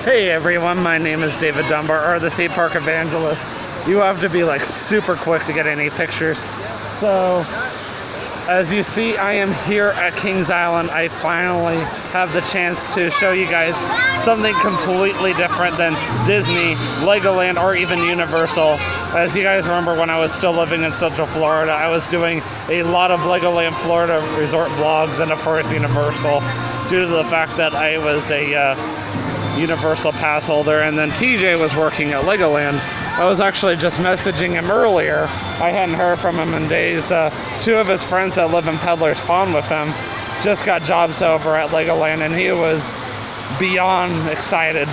Hey everyone, my name is David Dunbar, or the theme park evangelist. You have to be like super quick to get any pictures. So, as you see, I am here at Kings Island. I finally have the chance to show you guys something completely different than Disney, Legoland, or even Universal. As you guys remember, when I was still living in Central Florida, I was doing a lot of Legoland Florida resort vlogs and of course Universal, due to the fact that I was a Universal pass holder, and then TJ was working at Legoland. I was actually just messaging him earlier. I hadn't heard from him in days. Two of his friends that live in Peddler's Pond with him just got jobs over at Legoland, and he was beyond excited.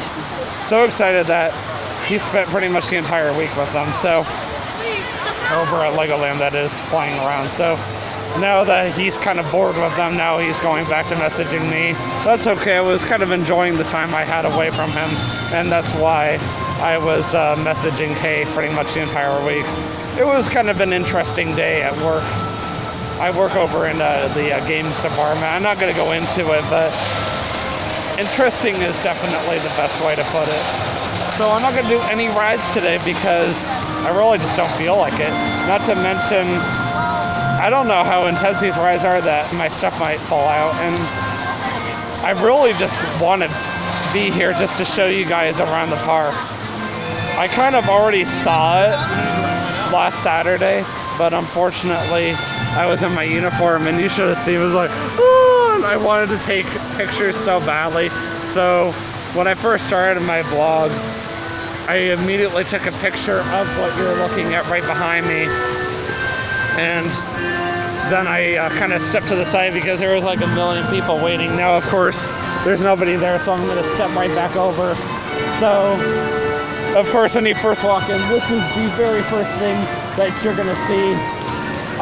So excited that he spent pretty much the entire week with them. So, over at Legoland, that is, playing around. So, now that he's kind of bored with them, now he's going back to messaging me. That's okay. I was kind of enjoying the time I had away from him, and that's why I was messaging Kay pretty much the entire week. It was kind of an interesting day at work. I work over in the games department. I'm not going to go into it, but interesting is definitely the best way to put it. So I'm not going to do any rides today because I really just don't feel like it. Not to mention, I don't know how intense these rides are that my stuff might fall out, and I really just want to be here just to show you guys around the park. I kind of already saw it last Saturday, but unfortunately I was in my uniform, and you should have seen, it was like, oh, and I wanted to take pictures so badly. So when I first started my vlog, I immediately took a picture of what you're looking at right behind me, and then I kind of stepped to the side because there was like a million people waiting. Now, of course, there's nobody there, so I'm going to step right back over. So, of course, when you first walk in, this is the very first thing that you're going to see.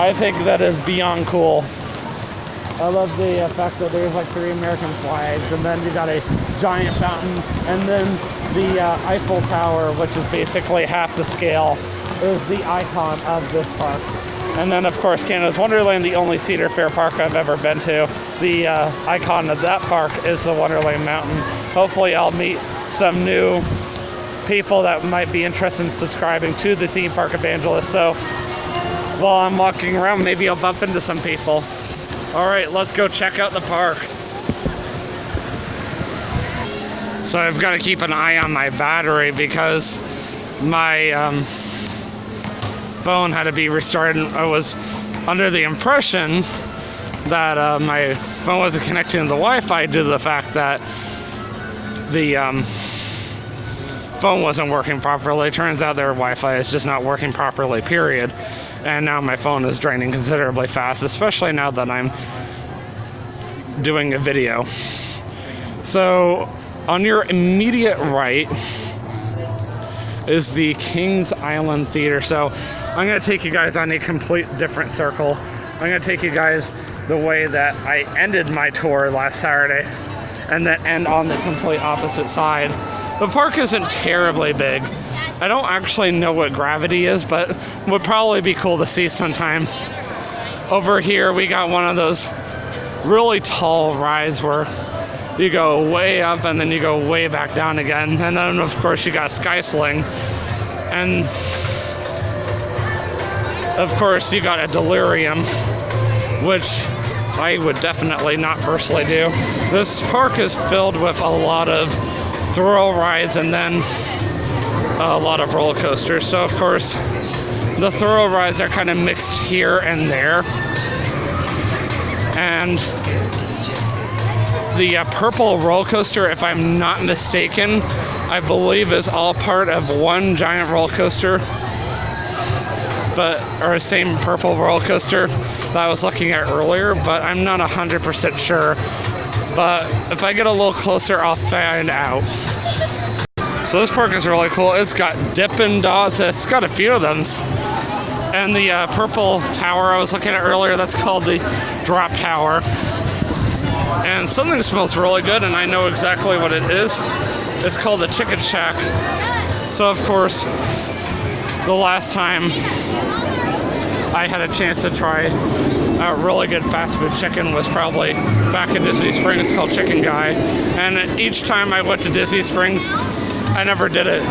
I think that is beyond cool. I love the fact that there's like 3 American flags, and then you got a giant fountain, and then the Eiffel Tower, which is basically half the scale, is the icon of this park. And then, of course, Canada's Wonderland, the only Cedar Fair park I've ever been to. The icon of that park is the Wonderland Mountain. Hopefully I'll meet some new people that might be interested in subscribing to the Theme Park Evangelist. So while I'm walking around, maybe I'll bump into some people. All right, let's go check out the park. So I've got to keep an eye on my battery because my phone had to be restarted. I was under the impression that my phone wasn't connecting to the Wi-Fi due to the fact that the phone wasn't working properly. Turns out their Wi-Fi is just not working properly, period. And now my phone is draining considerably fast, especially now that I'm doing a video. So on your immediate right is the Kings Island Theater. So I'm going to take you guys on a complete different circle. I'm going to take you guys the way that I ended my tour last Saturday, and then end on the complete opposite side. The park isn't terribly big. I don't actually know what gravity is, but would probably be cool to see sometime. Over here we got one of those really tall rides where you go way up and then you go way back down again. And then of course you got Sky Sling. And of course you got a Delirium, which I would definitely not personally do. This park is filled with a lot of thrill rides and then a lot of roller coasters. So of course the thrill rides are kind of mixed here and there. And the purple roller coaster, if I'm not mistaken, I believe is all part of one giant roller coaster, or same purple roller coaster that I was looking at earlier, but I'm not 100% sure. But if I get a little closer, I'll find out. So this park is really cool. It's got Dippin' Dots. It's got a few of them. And the purple tower I was looking at earlier, that's called the Drop Tower. And something smells really good, and I know exactly what it is. It's called the Chicken Shack. So of course, the last time I had a chance to try a really good fast food chicken was probably back in Disney Springs called Chicken Guy. And each time I went to Disney Springs, I never did it.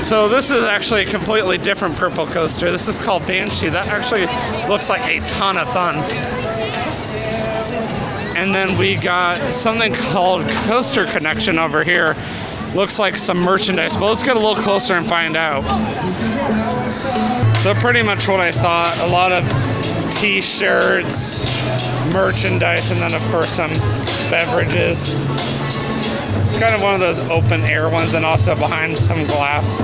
So this is actually a completely different purple coaster. This is called Banshee. That actually looks like a ton of fun. And then we got something called Coaster Connection over here. Looks like some merchandise, but let's get a little closer and find out. So pretty much what I thought, a lot of t-shirts, merchandise, and then of course some beverages. It's kind of one of those open air ones, and also behind some glass.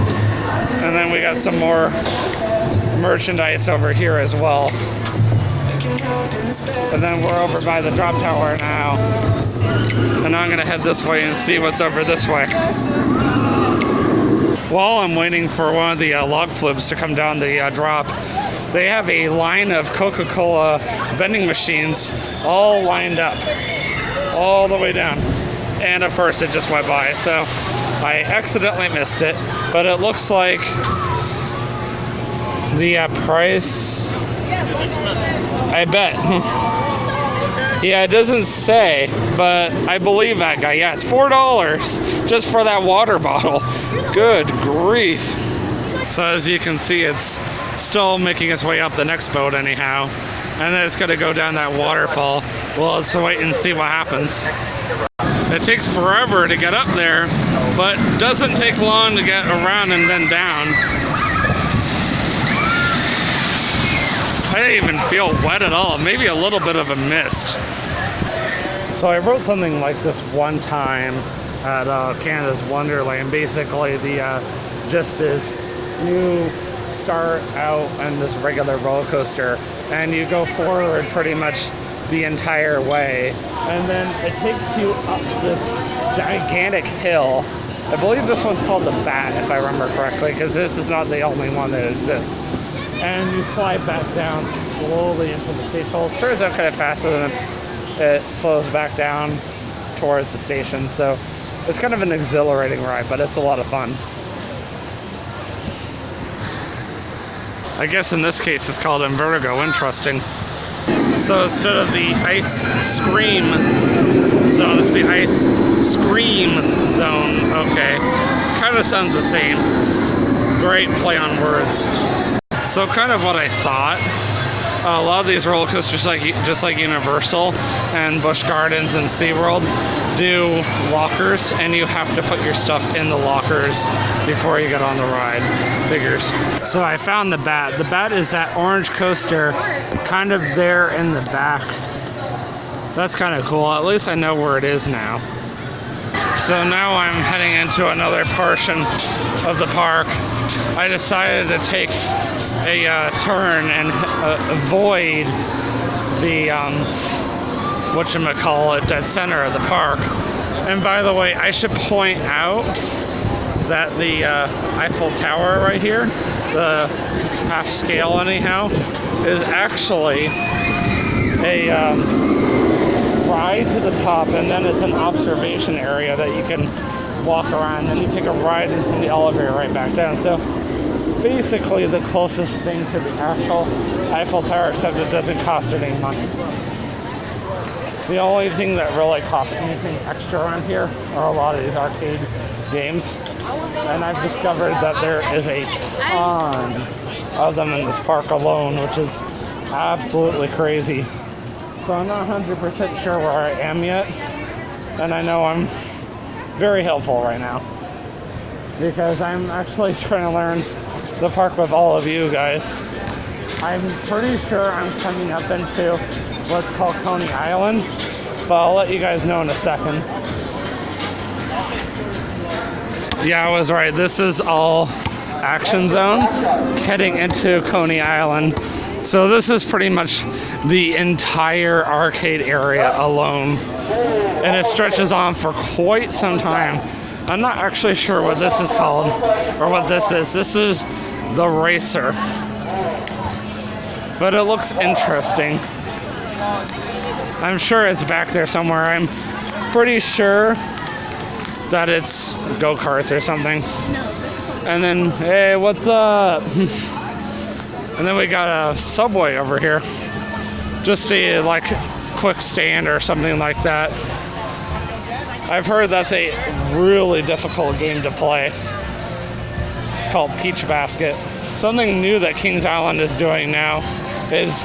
And then we got some more merchandise over here as well. And then we're over by the drop tower now. And now I'm gonna head this way and see what's over this way. While I'm waiting for one of the log flips to come down the drop, they have a line of Coca-Cola vending machines all lined up, all the way down. And of course it just went by, so I accidentally missed it. But it looks like the price, I bet. Yeah, it doesn't say, but I believe that guy. Yeah, it's $4 just for that water bottle. Good grief. So as you can see, it's still making its way up the next boat anyhow. And then it's gonna go down that waterfall. Well, let's wait and see what happens. It takes forever to get up there, but doesn't take long to get around and then down. I didn't even feel wet at all, maybe a little bit of a mist. So I wrote something like this one time at Canada's Wonderland. Basically the gist is you start out on this regular roller coaster and you go forward pretty much the entire way, and then it takes you up this gigantic hill. I believe this one's called the Bat, if I remember correctly, because this is not the only one that exists. And you slide back down slowly into the stage hole. It starts out kind of faster than it slows back down towards the station. So it's kind of an exhilarating ride, but it's a lot of fun. I guess in this case it's called Invertigo. Interesting. So instead of the Ice Scream Zone, it's the Ice Scream Zone. Okay. Kind of sounds the same. Great play on words. So kind of what I thought, a lot of these roller coasters, just like Universal and Busch Gardens and SeaWorld, do lockers, and you have to put your stuff in the lockers before you get on the ride. Figures. So I found the Bat. The Bat is that orange coaster kind of there in the back. That's kind of cool. At least I know where it is now. So now I'm heading into another portion of the park. I decided to take a turn and avoid the whatchamacallit, dead center of the park. And by the way, I should point out that the Eiffel Tower right here, the half scale anyhow, is actually a ride to the top, and then it's an observation area that you can walk around, and you take a ride in the elevator right back down. So basically the closest thing to the actual Eiffel Tower, except it doesn't cost any money. The only thing that really costs anything extra around here are a lot of these arcade games, and I've discovered that there is a ton of them in this park alone, which is absolutely crazy. So I'm not 100% sure where I am yet, and I know I'm very helpful right now because I'm actually trying to learn the park with all of you guys. I'm pretty sure I'm coming up into what's called Coney Island, but I'll let you guys know in a second. Yeah, I was right. This is all Action Zone heading into Coney Island. So this is pretty much the entire arcade area alone, and it stretches on for quite some time. I'm not actually sure what this is called or what this is. This is the Racer, but it looks interesting. I'm sure it's back there somewhere. I'm pretty sure that it's go-karts or something. And then, hey, what's up? And then we got a Subway over here, just a like quick stand or something like that. I've heard that's a really difficult game to play. It's called Peach Basket. Something new that Kings Island is doing now is,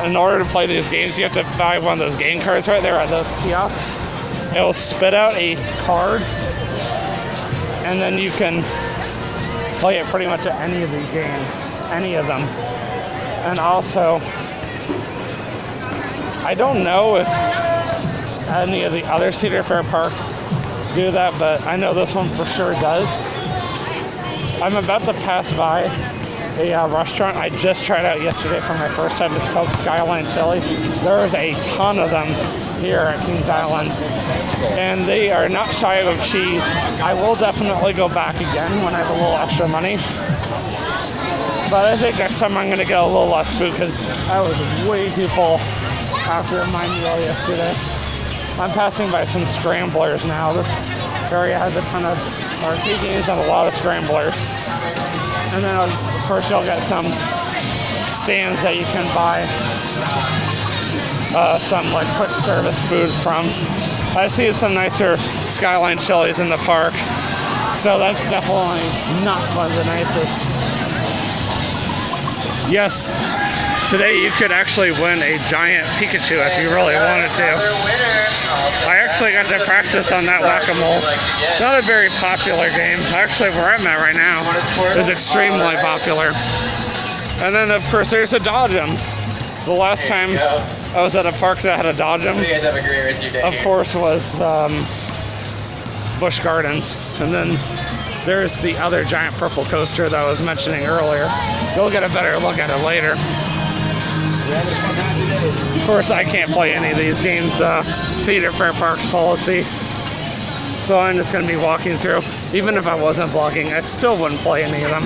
in order to play these games, you have to buy one of those game cards right there at those kiosks. It will spit out a card, and then you can play it pretty much at any of these games, any of them. And also, I don't know if any of the other Cedar Fair parks do that, but I know this one for sure does. I'm about to pass by a restaurant I just tried out yesterday for my first time. It's called Skyline Chili. There's a ton of them here at Kings Island, and they are not shy of cheese. I will definitely go back again when I have a little extra money, but I think next time I'm going to get a little less food because I was way too full after my meal yesterday. I'm passing by some scramblers now. This area has a ton of arcade games and a lot of scramblers. And then, of course, you'll get some stands that you can buy some like quick service food from. I see some nicer Skyline Chili's in the park, so that's definitely not one of the nicest. Yes, today you could actually win a giant Pikachu if you really wanted to. I actually got to practice on that whack-a-mole. Not a very popular game. Actually, where I'm at right now is extremely popular. And then, of course, there's a Dodgem. The last time I was at a park that had a Dodgem, You guys have a great rest of your day. of course, was Busch Gardens. And then there's the other giant purple coaster that I was mentioning earlier. You'll get a better look at it later. Of course, I can't play any of these games. Cedar Fair Park's policy. So I'm just going to be walking through. Even if I wasn't vlogging, I still wouldn't play any of them.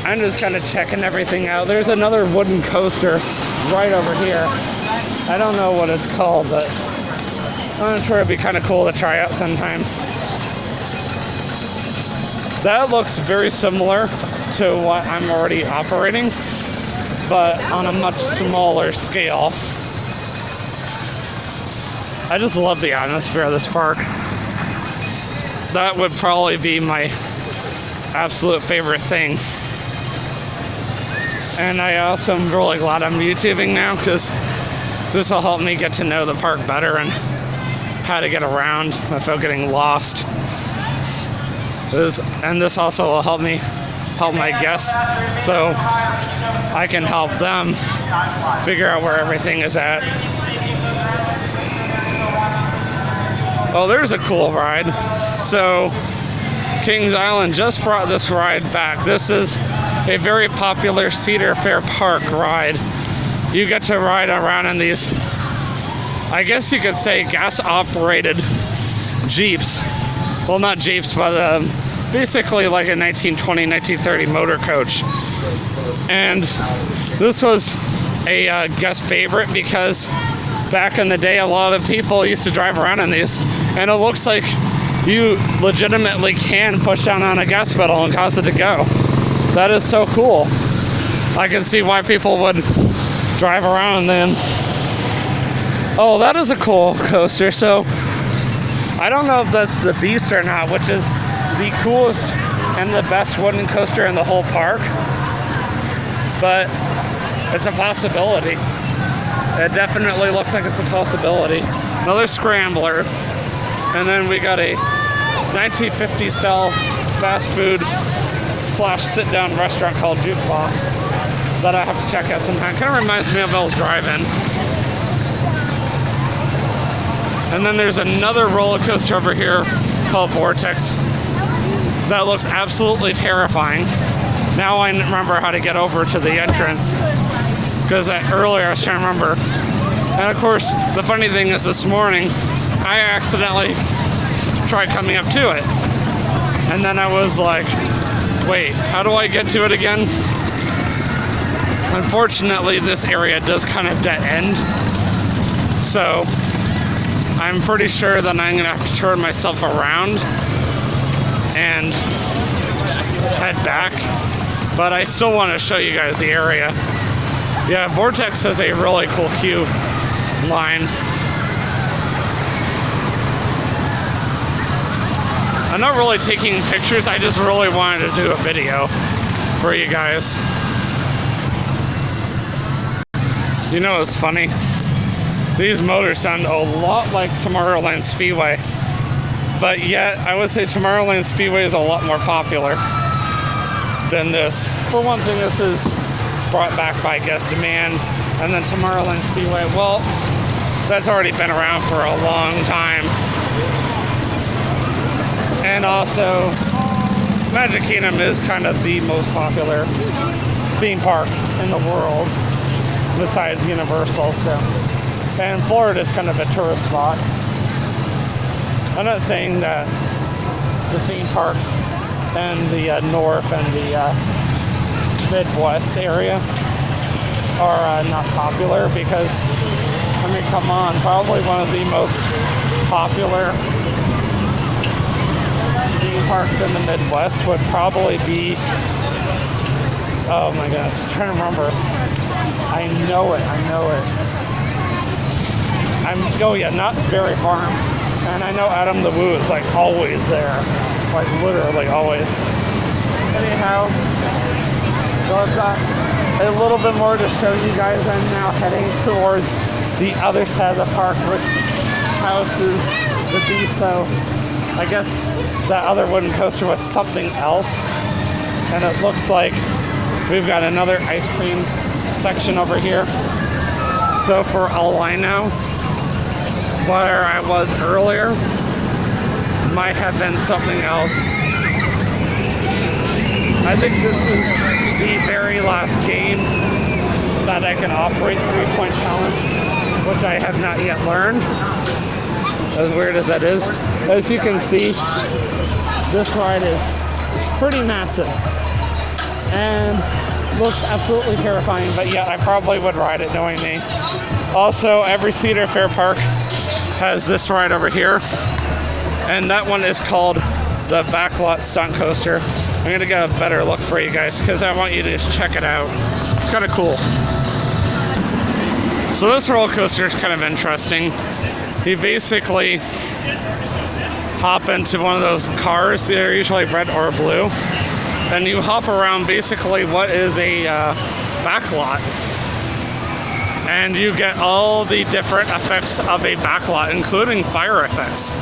I'm just kind of checking everything out. There's another wooden coaster right over here. I don't know what it's called, but I'm sure it'd be kind of cool to try out sometime. That looks very similar to what I'm already operating, but on a much smaller scale. I just love the atmosphere of this park. That would probably be my absolute favorite thing. And I also am really glad I'm YouTubing now, because this will help me get to know the park better and how to get around without getting lost. And this also will help me help my guests, so I can help them figure out where everything is at. Oh, there's a cool ride. So Kings Island just brought this ride back. This is a very popular Cedar Fair Park ride. You get to ride around in these, I guess you could say, gas-operated Jeeps. Well, not Jeeps, but basically like a 1920, 1930 motor coach. And this was a guest favorite because back in the day, a lot of people used to drive around in these, and it looks like you legitimately can push down on a gas pedal and cause it to go. That is so cool. I can see why people would drive around then. Oh, that is a cool coaster. So I don't know if that's the Beast or not, which is the coolest and the best wooden coaster in the whole park, but it's a possibility. It definitely looks like it's a possibility. Another scrambler, and then we got a 1950s style fast food / sit-down restaurant called Jukebox that I have to check out sometime. Kind of reminds me of Mel's Drive-In. And then there's another roller coaster over here called Vortex that looks absolutely terrifying. Now I remember how to get over to the entrance, because earlier I was trying to remember. And of course, the funny thing is this morning, I accidentally tried coming up to it. And then I was like, wait, how do I get to it again? Unfortunately, this area does kind of dead end. So I'm pretty sure that I'm gonna have to turn myself around and head back. But I still want to show you guys the area. Yeah, Vortex has a really cool queue line. I'm not really taking pictures, I just really wanted to do a video for you guys. You know what's funny? These motors sound a lot like Tomorrowland Speedway, but yet I would say Tomorrowland Speedway is a lot more popular than this. For one thing, this is brought back by guest demand, and then Tomorrowland Speedway, well, that's already been around for a long time. And also, Magic Kingdom is kind of the most popular theme park in the world, besides Universal. So, and Florida is kind of a tourist spot. I'm not saying that the theme parks and the North and the Midwest area are not popular, because, I mean, come on, probably one of the most popular theme parks in the Midwest would probably be, oh my gosh, I'm trying to remember. I know it. Oh yeah, Knott's Berry Farm. And I know Adam the Woo is like always there. Like literally always. Anyhow, so I've got a little bit more to show you guys. I'm now heading towards the other side of the park, which houses the Beast. So I guess that other wooden coaster was something else. And it looks like we've got another ice cream section over here. So for all I know, where I was earlier might have been something else. I think this is the very last game that I can operate 3-point challenge, which I have not yet learned, as weird as that is. As you can see, this ride is pretty massive and looks absolutely terrifying, but yeah, I probably would ride it knowing me. Also, every Cedar Fair park has this ride over here, and that one is called the Backlot Stunt Coaster. I'm gonna get a better look for you guys because I want you to check it out. It's kind of cool. So this roller coaster is kind of interesting. You basically hop into one of those cars. They're usually red or blue, and you hop around basically what is a backlot. And you get all the different effects of a backlot, including fire effects.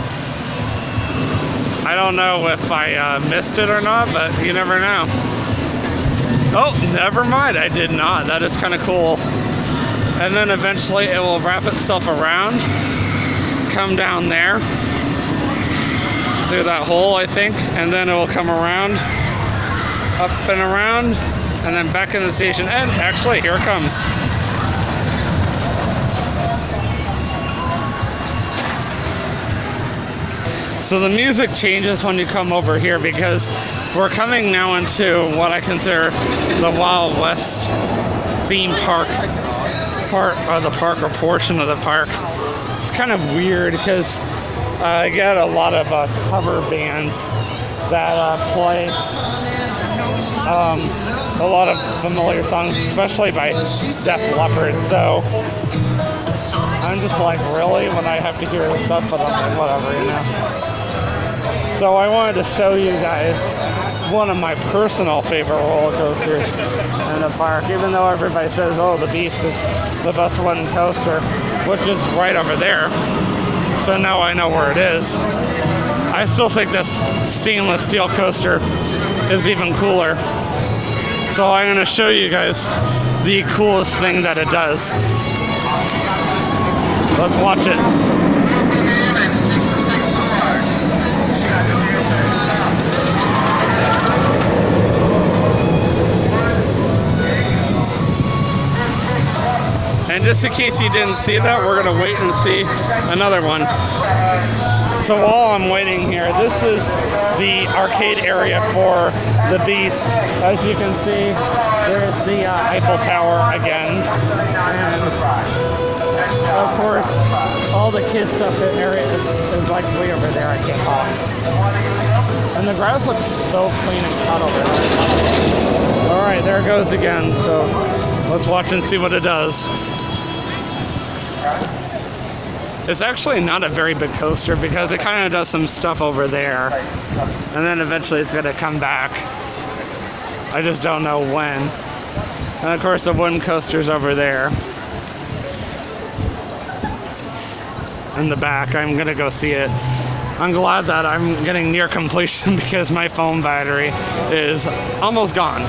I don't know if I missed it or not, but you never know. Oh, never mind, I did not. That is kind of cool. And then eventually it will wrap itself around, come down there, through that hole, I think, and then it will come around, up and around, and then back in the station. And actually, here it comes. So the music changes when you come over here, because we're coming now into what I consider the Wild West theme park part of the park, or portion of the park. It's kind of weird because I get a lot of cover bands that play a lot of familiar songs, especially by Def Leppard. So I'm just like, really? When I have to hear this stuff, but I'm like, whatever, you know? So I wanted to show you guys one of my personal favorite roller coasters in the park, even though everybody says, oh, the Beast is the best wooden coaster, which is right over there. So now I know where it is. I still think this stainless steel coaster is even cooler. So I'm going to show you guys the coolest thing that it does. Let's watch it. And just in case you didn't see that, we're going to wait and see another one. So while I'm waiting here, this is the arcade area for the Beast. As you can see, there's the Eiffel Tower again. And of course, all the kids stuff in area is like way over there. I can't talk. And the grass looks so clean and cut over there. All right, there it goes again. So Let's watch and see what it does. It's actually not a very big coaster because it kind of does some stuff over there. And then eventually it's going to come back. I just don't know when. And of course the wooden coaster's over there. In the back, I'm going to go see it. I'm glad that I'm getting near completion because my phone battery is almost gone.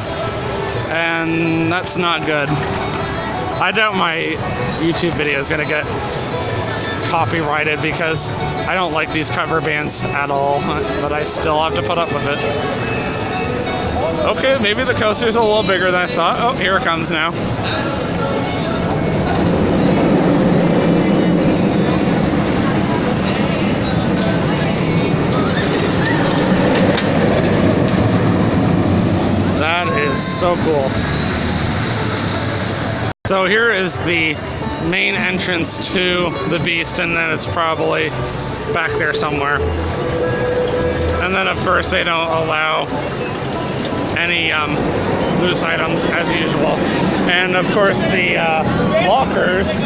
And that's not good. I doubt my YouTube video is going to get copyrighted because I don't like these cover bands at all, but I still have to put up with it. Okay, maybe the coaster's a little bigger than I thought. Oh, here it comes now. That is so cool. So here is the main entrance to the Beast, and then it's probably back there somewhere. And then of course they don't allow any loose items as usual. And of course the lockers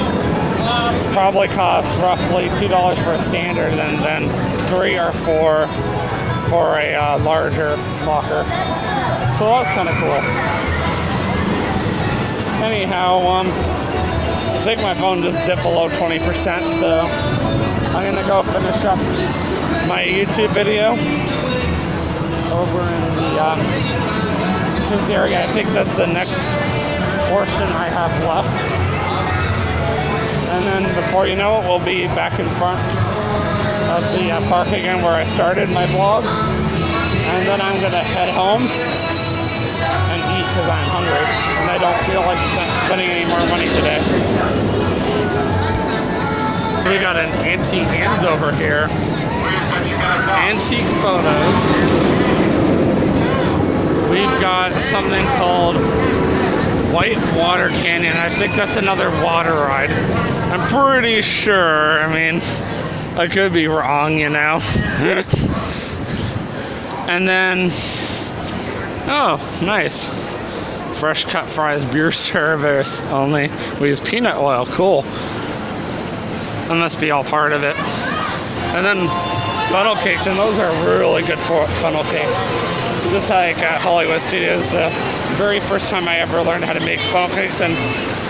probably cost roughly $2 for a standard, and then $3 or $4 for a larger locker. So that's kind of cool. Anyhow, I think my phone just dipped below 20%, so I'm gonna go finish up my YouTube video over in the Tooth area. I think that's the next portion I have left. And then before you know it, we'll be back in front of the park again where I started my vlog. And then I'm gonna head home and eat because I'm hungry and I don't feel like spending any more money today. We got an Antique Anne's over here. Antique photos. We've got something called White Water Canyon. I think that's another water ride. I'm pretty sure. I mean, I could be wrong, you know. And then, oh, nice. Fresh cut fries, beer service only. We use peanut oil. Cool. That must be all part of it. And then funnel cakes, and those are really good for funnel cakes. Just like Hollywood Studios, the very first time I ever learned how to make funnel cakes, and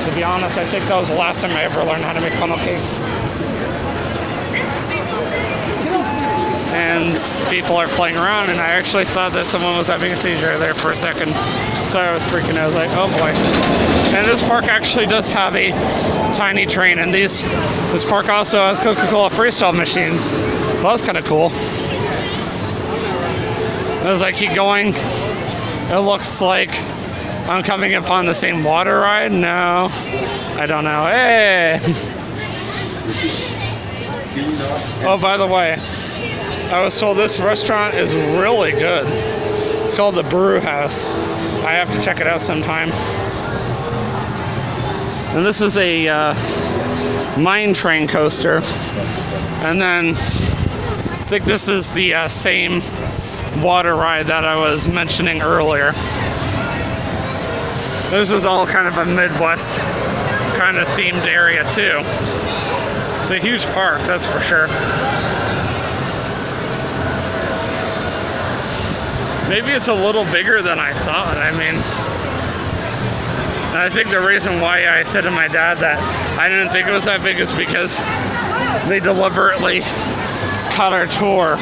to be honest, I think that was the last time I ever learned how to make funnel cakes. And people are playing around, and I actually thought that someone was having a seizure there for a second. So I was freaking out. I was like, oh boy. And this park actually does have a tiny train, and this park also has Coca-Cola freestyle machines. Well, that's kind of cool. As I keep going, it looks like I'm coming upon the same water ride. No, I don't know. Hey! Oh, by the way, I was told this restaurant is really good. It's called the Brew House. I have to check it out sometime. And this is a mine train coaster. And then I think this is the same water ride that I was mentioning earlier. This is all kind of a Midwest kind of themed area too. It's a huge park, that's for sure. Maybe it's a little bigger than I thought. I mean, I think the reason why I said to my dad that I didn't think it was that big is because they deliberately cut our tour.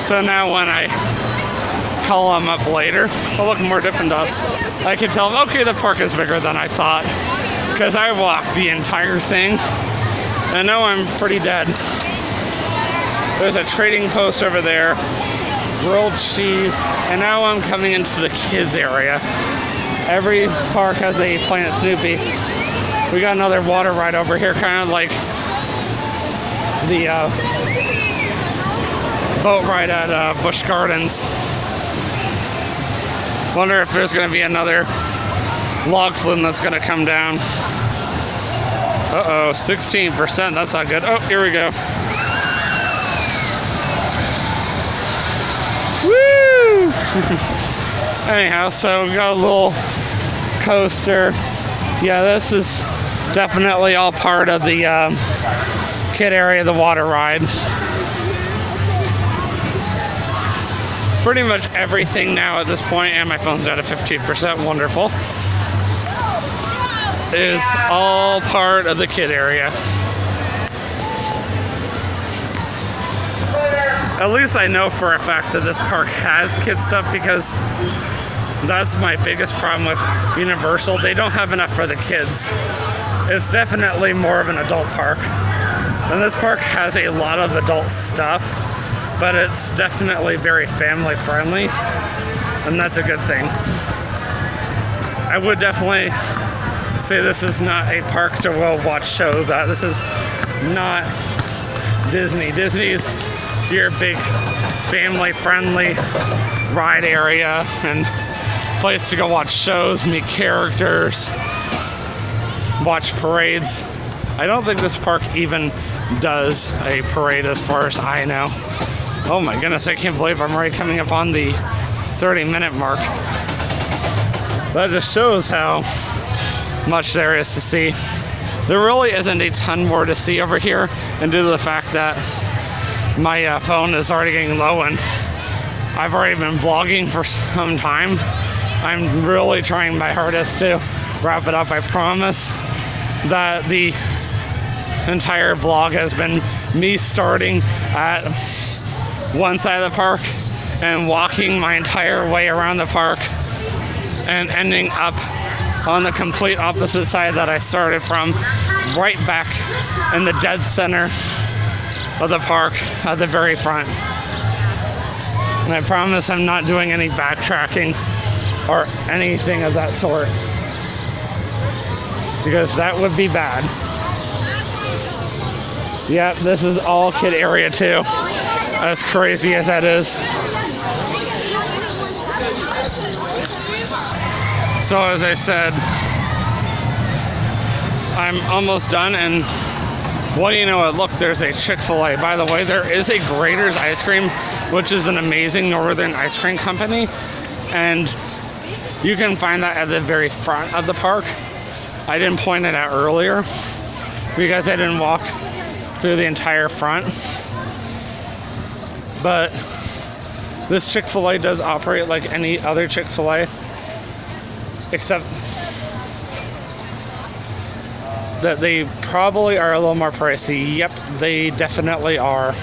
So now when I call them up later, oh look, more Dippin' Dots, I can tell them, okay, the park is bigger than I thought. Because I walked the entire thing, and now I'm pretty dead. There's a trading post over there, grilled cheese, and now I'm coming into the kids area. Every park has a Planet Snoopy. We got another water ride over here, kind of like the boat ride at Busch Gardens. Wonder if there's going to be another log flume that's going to come down. Uh-oh, 16%, that's not good. Oh, here we go. Woo! Anyhow, so we got a little coaster. Yeah, this is definitely all part of the kid area of the water ride. Pretty much everything now at this point, and my phone's down to 15%, wonderful, is all part of the kid area. At least I know for a fact that this park has kid stuff, because that's my biggest problem with Universal. They don't have enough for the kids. It's definitely more of an adult park. And this park has a lot of adult stuff, but it's definitely very family friendly, and that's a good thing. I would definitely say this is not a park to go watch shows at. This is not Disney. Disney's your big family friendly ride area and place to go watch shows, meet characters, watch parades. I don't think this park even does a parade as far as I know. Oh my goodness, I can't believe I'm already coming up on the 30-minute mark. That just shows how much there is to see. There really isn't a ton more to see over here, and due to the fact that my phone is already getting low and I've already been vlogging for some time, I'm really trying my hardest to wrap it up. I promise that the entire vlog has been me starting at one side of the park and walking my entire way around the park and ending up on the complete opposite side that I started from, right back in the dead center of the park at the very front. And I promise I'm not doing any backtracking or anything of that sort, because that would be bad. Yeah, this is all kid area too, as crazy as that is. So as I said, I'm almost done, and what do you know it? Look, there's a Chick-fil-A. By the way, there is a Graeter's Ice Cream, which is an amazing northern ice cream company, and you can find that at the very front of the park. I didn't point it out earlier because I didn't walk through the entire front, but this Chick-fil-A does operate like any other Chick-fil-A, except that they probably are a little more pricey. Yep, they definitely are.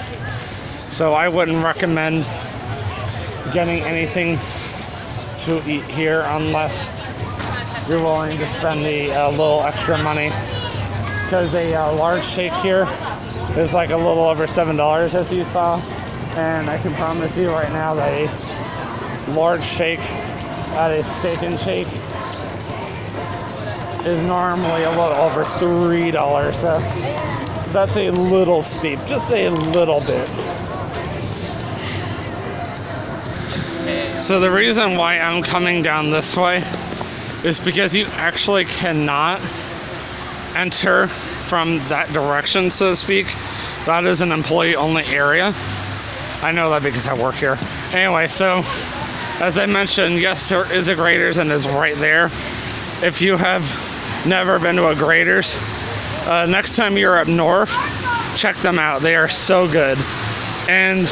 So I wouldn't recommend getting anything to eat here unless you're willing to spend the little extra money, because a large shake here is like a little over $7, as you saw, and I can promise you right now that a large shake at a Steak and Shake is normally a little over $3, so that's a little steep, just a little bit. So the reason why I'm coming down this way is because you actually cannot enter from that direction, so to speak. That is an employee-only area. I know that because I work here. Anyway, so as I mentioned, yes, there is a Graeter's and is right there. If you have never been to a Graeter's, next time you're up north, check them out. They are so good. And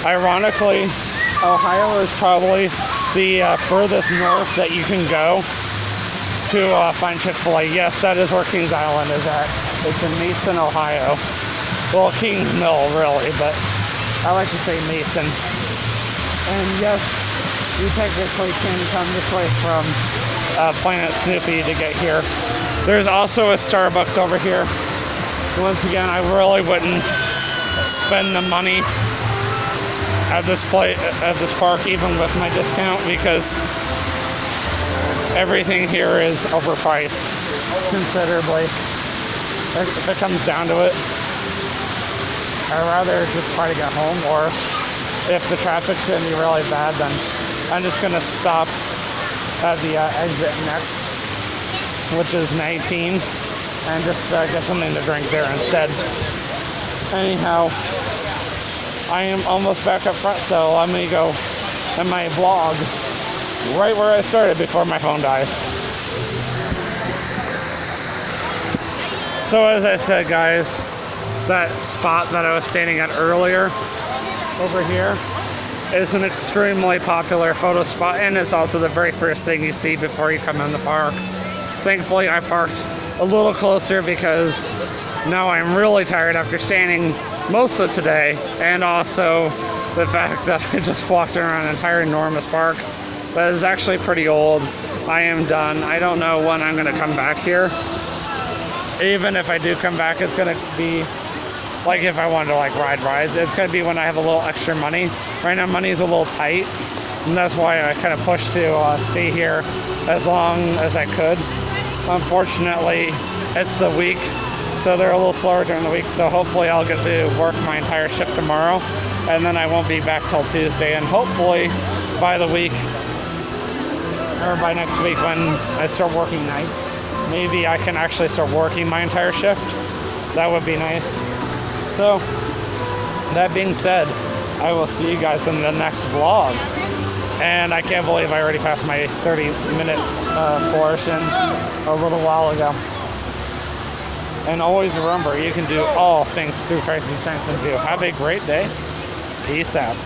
ironically, Ohio is probably the furthest north that you can go to find Chick-fil-A. Yes, that is where Kings Island is at. It's in Mason, Ohio. Well, Kings Mill, really, but I like to say Mason. And yes, you technically can come this way from Planet Snoopy to get here. There's also a Starbucks over here. Once again, I really wouldn't spend the money at this park, even with my discount, because everything here is overpriced considerably. If it comes down to it, I'd rather just try to get home, or if the traffic's gonna be really bad, then I'm just gonna stop at the exit next, which is 19, and just get something to drink there instead. Anyhow, I am almost back up front, so let me go in my vlog right where I started before my phone dies. So as I said, guys, that spot that I was standing at earlier over here is an extremely popular photo spot, and it's also the very first thing you see before you come in the park. Thankfully, I parked a little closer because now I'm really tired after standing most of today, and also the fact that I just walked around an entire enormous park that is actually pretty old. I am done. I don't know when I'm going to come back here. Even if I do come back, it's going to be like if I wanted to like ride rides, it's going to be when I have a little extra money. Right now, money is a little tight, and that's why I kind of pushed to stay here as long as I could. Unfortunately, it's the week, so they're a little slower during the week, so hopefully I'll get to work my entire shift tomorrow, and then I won't be back till Tuesday, and hopefully by the week, or by next week when I start working nights, maybe I can actually start working my entire shift. That would be nice. So, that being said, I will see you guys in the next vlog. And I can't believe I already passed my 30-minute portion a little while ago. And always remember, you can do all things through Christ who strengthens you. Have a great day. Peace out.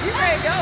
You ready to go?